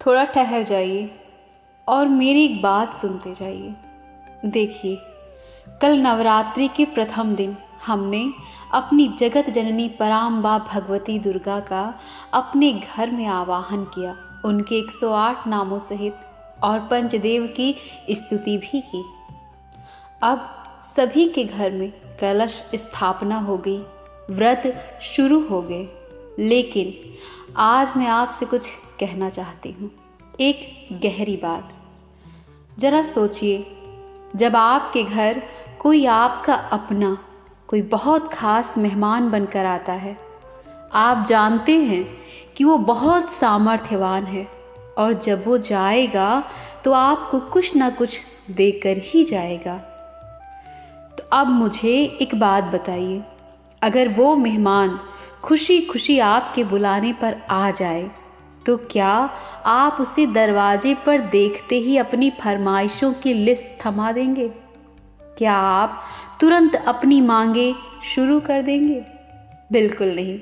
थोड़ा ठहर जाइए और मेरी एक बात सुनते जाइए। देखिए, कल नवरात्रि के प्रथम दिन हमने अपनी जगत जननी पराम्बा भगवती दुर्गा का अपने घर में आवाहन किया, उनके 108 नामों सहित, और पंचदेव की स्तुति भी की। अब सभी के घर में कलश स्थापना हो गई, व्रत शुरू हो गए। लेकिन आज मैं आपसे कुछ कहना चाहती हूँ, एक गहरी बात। जरा सोचिए, जब आपके घर कोई आपका अपना, कोई बहुत खास मेहमान बनकर आता है, आप जानते हैं कि वो बहुत सामर्थ्यवान है और जब वो जाएगा तो आपको कुछ ना कुछ देकर ही जाएगा। तो अब मुझे एक बात बताइए, अगर वो मेहमान खुशी खुशी आपके बुलाने पर आ जाए तो क्या आप उसे दरवाजे पर देखते ही अपनी फरमाइशों की लिस्ट थमा देंगे? क्या आप तुरंत अपनी मांगे शुरू कर देंगे? बिल्कुल नहीं।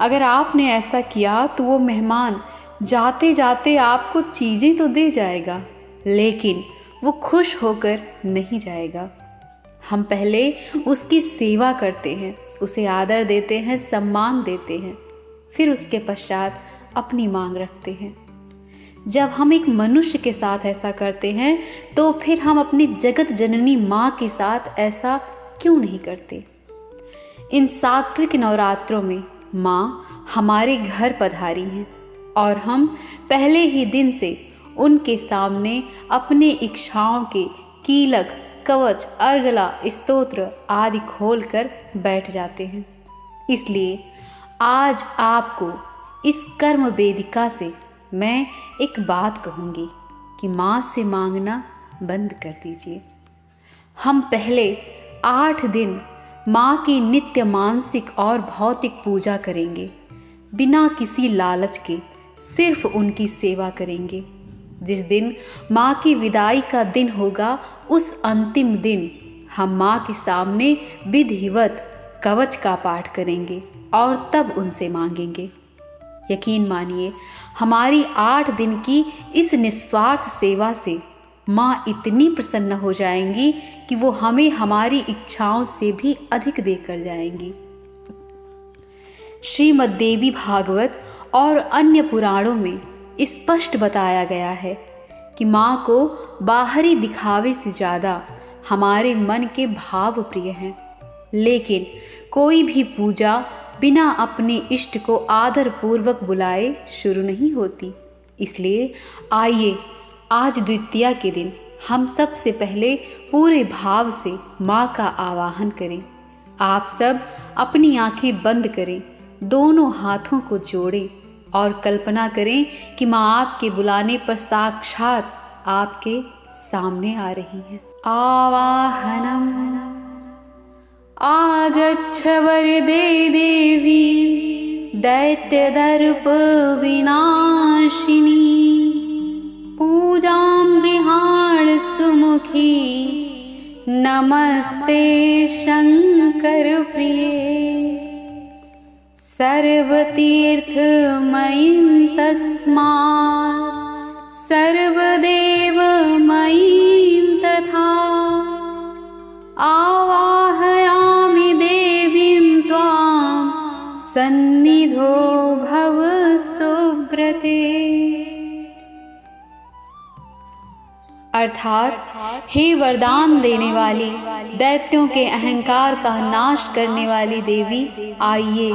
अगर आपने ऐसा किया तो वो मेहमान जाते जाते आपको चीज़ें तो दे जाएगा, लेकिन वो खुश होकर नहीं जाएगा। हम पहले उसकी सेवा करते हैं, उसे आदर देते हैं, सम्मान देते हैं, फिर उसके पश्चात अपनी मांग रखते हैं। जब हम एक मनुष्य के साथ ऐसा करते हैं तो फिर हम अपनी जगत जननी माँ के साथ ऐसा क्यों नहीं करते? इन सात्विक नवरात्रों में माँ हमारे घर पधारी हैं और हम पहले ही दिन से उनके सामने अपने इच्छाओं के कीलक, कवच, अर्गला, स्तोत्र आदि खोलकर बैठ जाते हैं। इसलिए आज आपको इस कर्म वेदिका से मैं एक बात कहूँगी कि माँ से मांगना बंद कर दीजिए। हम पहले 8 दिन माँ की नित्य मानसिक और भौतिक पूजा करेंगे, बिना किसी लालच के सिर्फ उनकी सेवा करेंगे। जिस दिन माँ की विदाई का दिन होगा, उस अंतिम दिन हम माँ के सामने विधिवत कवच का पाठ करेंगे और तब उनसे मांगेंगे। यकीन मानिए, हमारी 8 दिन की इस निस्वार्थ सेवा से माँ इतनी प्रसन्न हो जाएंगी कि वो हमें हमारी इच्छाओं से भी अधिक देकर जाएंगी। श्रीमद् देवी भागवत और अन्य पुराणों में स्पष्ट बताया गया है कि माँ को बाहरी दिखावे से ज़्यादा हमारे मन के भाव प्रिय हैं। लेकिन कोई भी पूजा बिना अपने इष्ट को आदर पूर्वक बुलाए शुरू नहीं होती। इसलिए आइए, आज द्वितीया के दिन हम सबसे पहले पूरे भाव से माँ का आवाहन करें। आप सब अपनी आंखें बंद करें, दोनों हाथों को जोड़ें और कल्पना करें कि माँ आपके बुलाने पर साक्षात आपके सामने आ रही हैं। आवाहनम आगच्छ वरदे देवी दैत्यदर्प विनाशिनी पूजां गृहाण सुमुखी नमस्ते शंकर प्रिये सर्वतीर्थमयीं तस्मात् सर्वदेवमयीं तथा आवाहयामि देवीं त्वां सन्निधो भव सुव्रते। अर्थात, हे वरदान देने वाली, दैत्यों के अहंकार का नाश करने वाली देवी, आइए।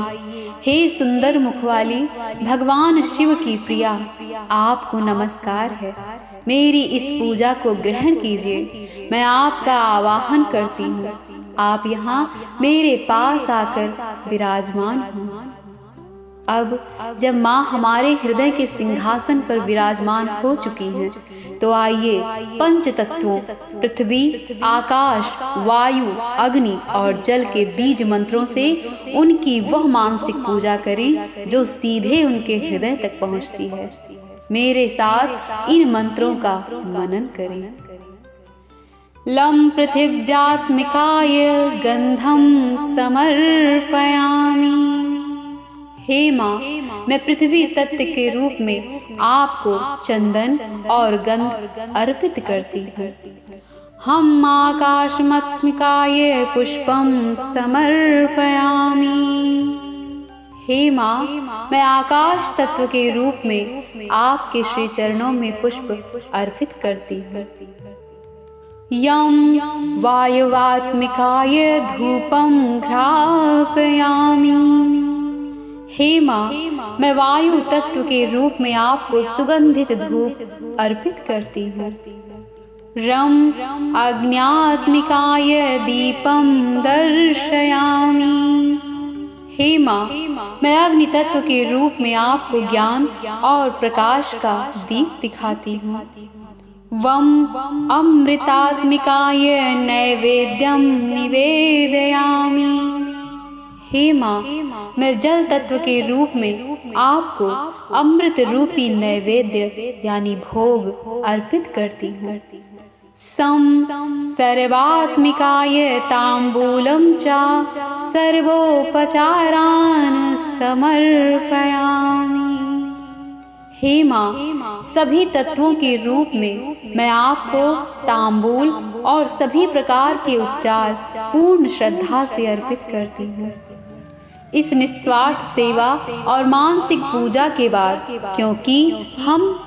हे सुंदर मुख वाली, भगवान शिव की प्रिया, आपको नमस्कार है। मेरी इस पूजा को ग्रहण कीजिए। मैं आपका आवाहन करती हूँ। आप यहाँ मेरे पास आकर विराजमान हो। अब जब माँ हमारे हृदय के सिंहासन पर विराजमान हो चुकी हैं, तो आइए पंच तत्वों पृथ्वी, आकाश, वायु, अग्नि और जल के बीज मंत्रों से उनकी वह मानसिक पूजा करें जो सीधे उनके हृदय तक पहुँचती है। मेरे साथ इन मंत्रों का मनन करें। लं पृथिव्यात्मिकाय गंधं समर्पयामि। हे माँ, मैं पृथ्वी तत्व के रूप में आपको चंदन और गंध अर्पित करती हूँ। हम आकाशमत्मिकाय पुष्पम समर्पयामि। हे माँ, मैं आकाश तत्व के रूप में आपके श्री चरणों में पुष्प अर्पित करती हूँ। यम वायुवात्मिकाय धूपम घ्रापयामि। हे माँ, मैं वायु तत्व के रूप में आपको सुगंधित धूप अर्पित करती हूँ। रम अग्न्यात्मिकाय दीपम दर्शयामि। हे माँ, मैं अग्नि तत्व के रूप में आपको ज्ञान और प्रकाश का दीप दिखाती हूँ। वम अमृतात्मिकाय नैवेद्यम निवेदयामि। हे माँ, मैं जल तत्व के रूप में आपको अमृत रूपी नैवेद्य यानी भोग अर्पित करती हूँ। सम सर्वात्मिकाय तांबूलम च सर्वोपचारान् समर्पयामि। हे माँ, सभी तत्वों के रूप में मैं आपको तांबूल और सभी प्रकार के उपचार पूर्ण श्रद्धा से अर्पित करती हूँ। इस निस्वार्थ सेवा और मानसिक पूजा के बाद, क्योंकि हम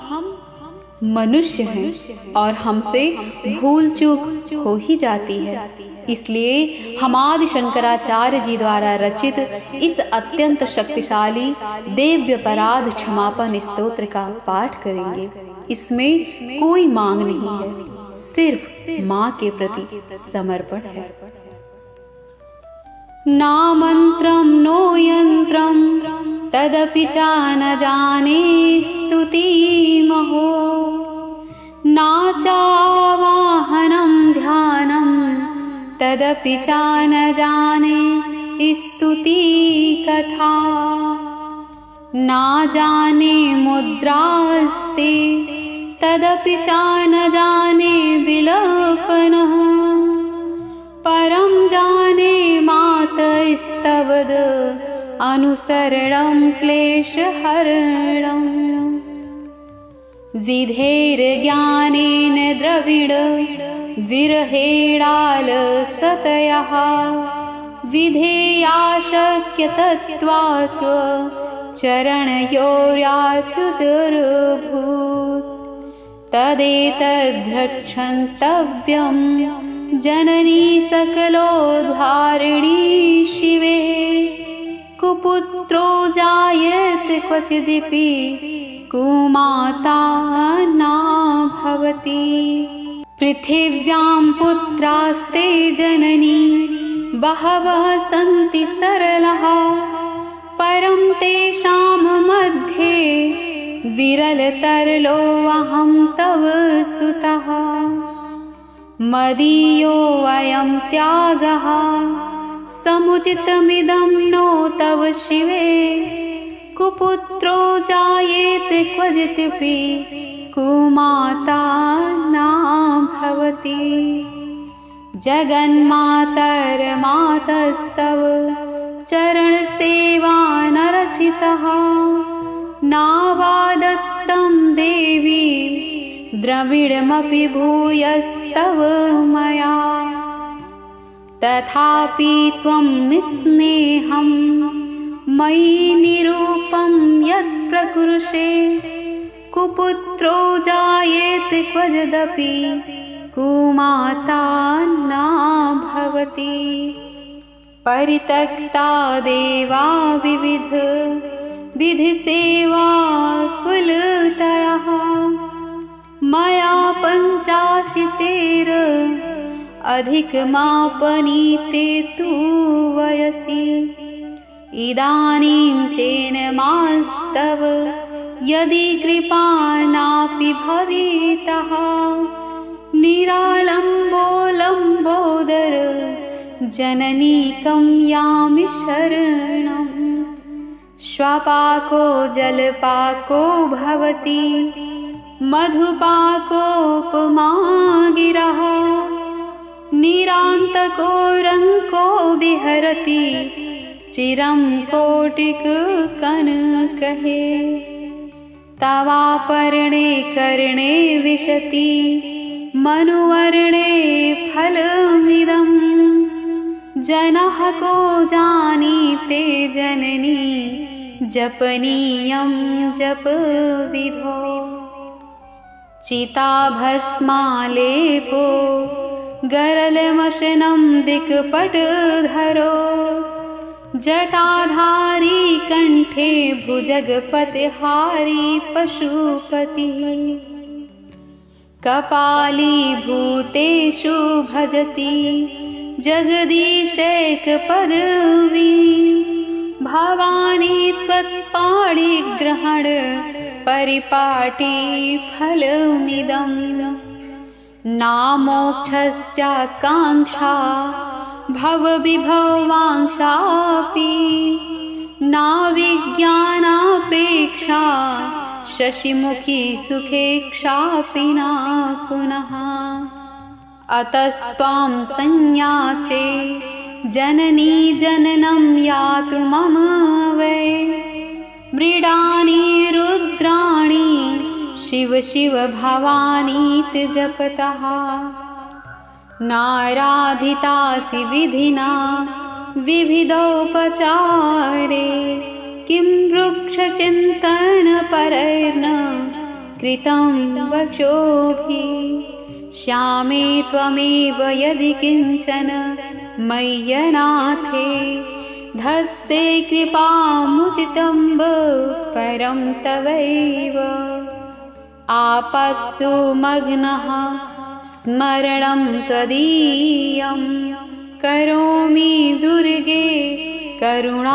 मनुष्य हैं और हमसे भूल चूक हो ही जाती है, इसलिए हम आदि शंकराचार्य जी द्वारा रचित इस अत्यंत शक्तिशाली देव्यपराध क्षमापन स्तोत्र का पाठ करेंगे। इसमें कोई मांग नहीं है, सिर्फ माँ के प्रति समर्पण है। ना मंत्रम नो यंत्रम तदपि च न जाने स्तुति महो, ना चावाहनं ध्यानं तदपि च न जाने स्तुति कथा, ना जाने मुद्रास्ते तदपि च न जाने विलोपनः, परम जाने मातस्तवद अनुसरणं क्लेशहरणम्। विधेर्ज्ञानेन द्रविड विरहेणालसतयः, विधेयाशक्यतत्त्वात् चरणयोर्याच्युतरभूत्। तदेतद्रक्षन्तव्यं जननी सकलोद्धारिणी शिवे, कुपुत्रो जायेत क्वचिदपि कुमाता न भवति। पृथिव्यां पुत्रास्ते जननी बहवः सन्ति सरलः, परं तेषां मध्ये विरलतरलो अहं तव सुतः। मदीयो अयं त्यागः समुचितमिदं नो तव शिवे, कुपुत्रो जायेत क्वचिदपि कुमाता न भवति। जगन्मातर्मातस्तव चरणसेवा न रचितः, नावादत्तं देवी द्रविडमपि भूयस्तव मया। तथापि त्वं स्नेहं मयि निरूपं यत् प्रकृषे, कुपुत्रो जायेत क्वचिदपि कुमाता न भवति। परित्यक्ता देवा विविध विधिसेवा कुलतयः, मया पञ्चाशीतेर अधिकमापनीते तु वयसि। इदानीं चेन्मास्तव यदि कृपा नापि भवितः, निरालम्बो लम्बोदर जननीकं यामि शरणम्। श्वापाको जलपाको भवति, मधुपाकोपमा गिरः, निरान्तको रङ्को विहरति चिरं कोटिक कन कहे। तवापर्णे कर्णे विशति मनुवर्णे फलमिदं। जनः को जानीते जननी जपनीयं जपविधौ। चिताभस्मालेपो गरलमशनं दिक्पटधरो। जटाधारी कंठे भुजगपतिहारी पशुपतिः। कपालीभूतेषु भजति जगदीशैकपदवी। भवानी त्वत्पाणिग्रहण परिपाटी फलमिदम्। नामोक्षस्याकाङ्क्षा भवविभवाङ्क्षापि। नाविज्ञानापेक्षा शशिमुखी सुखेक्षापि न पुनः। अतस्त्वां संयाचे जननी जननं यातु मम वै। मृडानि रुद्राणि शिव शिव भवानीति जपतः। नाराधितासि विधिना विविधोपचारे। किं वृक्षचिन्तनपरैर्न कृतं वचोभिः। श्यामे त्वमेव यदि किञ्चन मय्यनाथे। धत्से कृपामुचितं परं तवैव। आपत्सु मग्नः स्मरणं त्वदीयं। करोमि दुर्गे करुणार्णवेशि।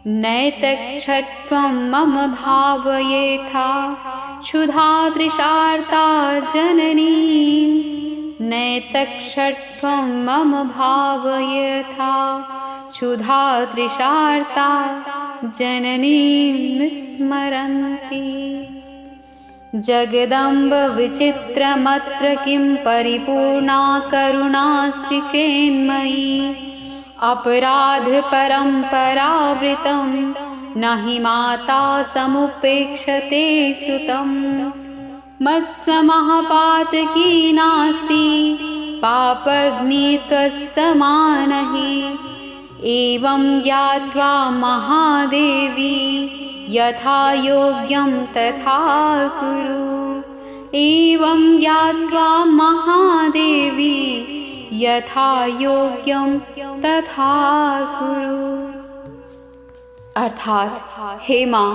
नैतक्षत्वं मम भावयेथा क्षुधा तृषार्ता जननी। नैतक्षत्वं मम भावयेथा क्षुधा तृषार्ता जननीं स्मरन्ति। जगदम्ब विचित्रमत्र किं परिपूर्णा करुणास्ति चेन्मयी। अपराध परम्परावृतं न हि माता समुपेक्षते सुतं। मत्समः पातकी नास्ति पापग्नि त्वत्समानहि। एवं ज्ञात्वा महादेवी यथा योग्यं तथा कुरु। एवं ज्ञात्वा महादेवी यथा योग्यं तथा कुरु। अर्थात हे माँ,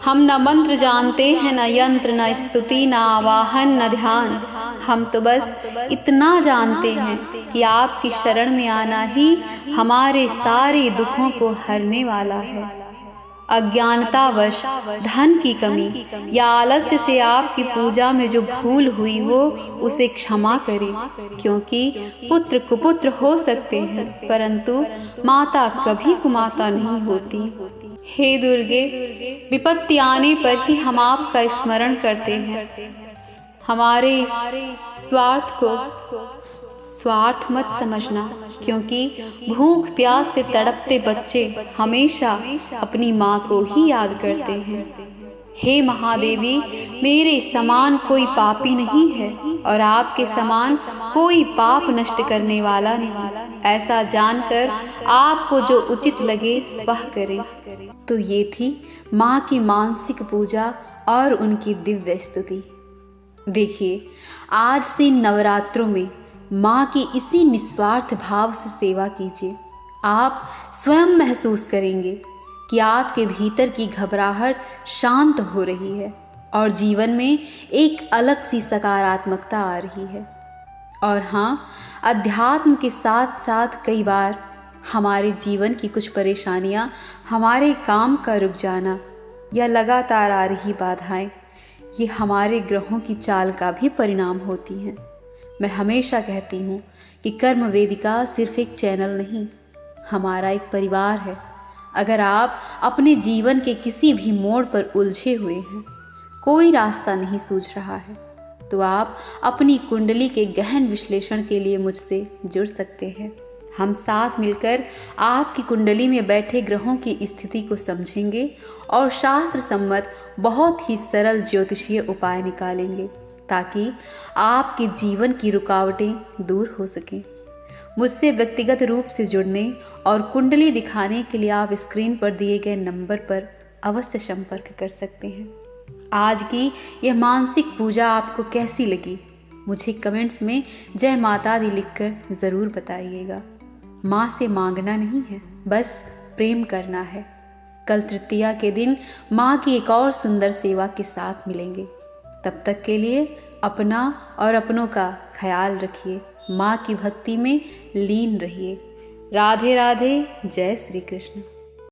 हम न मंत्र जानते हैं, न यंत्र, न स्तुति, न आवाहन, न ध्यान। हम तो बस इतना जानते हैं कि आपकी शरण में आना ही हमारे सारे दुखों को हरने वाला है। अज्ञानतावश धन की कमी या आलस्य से आपकी पूजा में जो भूल हुई हो उसे क्षमा करें, क्योंकि पुत्र कुपुत्र हो सकते हैं परंतु माता कभी कुमाता नहीं होती। हे दुर्गे, विपत्ति आने पर ही हम आपका स्मरण करते हैं। हमारे स्वार्थ को स्वार्थ मत समझना, क्योंकि भूख प्यास से तड़पते बच्चे हमेशा अपनी माँ को ही याद करते हैं। हे महादेवी, मेरे समान कोई पापी नहीं है और आपके समान कोई पाप नष्ट करने वाला नहीं। ऐसा जानकर आपको जो उचित लगे वह करें। तो ये थी माँ की मानसिक पूजा और उनकी दिव्य स्तुति। देखिए, आज से नवरात्रों में माँ की इसी निस्वार्थ भाव से सेवा कीजिए। आप स्वयं महसूस करेंगे कि आपके भीतर की घबराहट शांत हो रही है और जीवन में एक अलग सी सकारात्मकता आ रही है। और हाँ, अध्यात्म के साथ साथ कई बार हमारे जीवन की कुछ परेशानियाँ, हमारे काम का रुक जाना या लगातार आ रही बाधाएं, ये हमारे ग्रहों की चाल का भी परिणाम होती हैं। मैं हमेशा कहती हूँ कि कर्म वेदिका सिर्फ एक चैनल नहीं, हमारा एक परिवार है। अगर आप अपने जीवन के किसी भी मोड़ पर उलझे हुए हैं, कोई रास्ता नहीं सूझ रहा है, तो आप अपनी कुंडली के गहन विश्लेषण के लिए मुझसे जुड़ सकते हैं। हम साथ मिलकर आपकी कुंडली में बैठे ग्रहों की स्थिति को समझेंगे और शास्त्र सम्मत बहुत ही सरल ज्योतिषीय उपाय निकालेंगे ताकि आपके जीवन की रुकावटें दूर हो सकें। मुझसे व्यक्तिगत रूप से जुड़ने और कुंडली दिखाने के लिए आप स्क्रीन पर दिए गए नंबर पर अवश्य संपर्क कर सकते हैं। आज की यह मानसिक पूजा आपको कैसी लगी, मुझे कमेंट्स में जय माता दी लिखकर ज़रूर बताइएगा। माँ से मांगना नहीं है, बस प्रेम करना है। कल तृतीया के दिन माँ की एक और सुंदर सेवा के साथ मिलेंगे। तब तक के लिए अपना और अपनों का ख्याल रखिए। माँ की भक्ति में लीन रहिए। राधे राधे। जय श्री कृष्ण।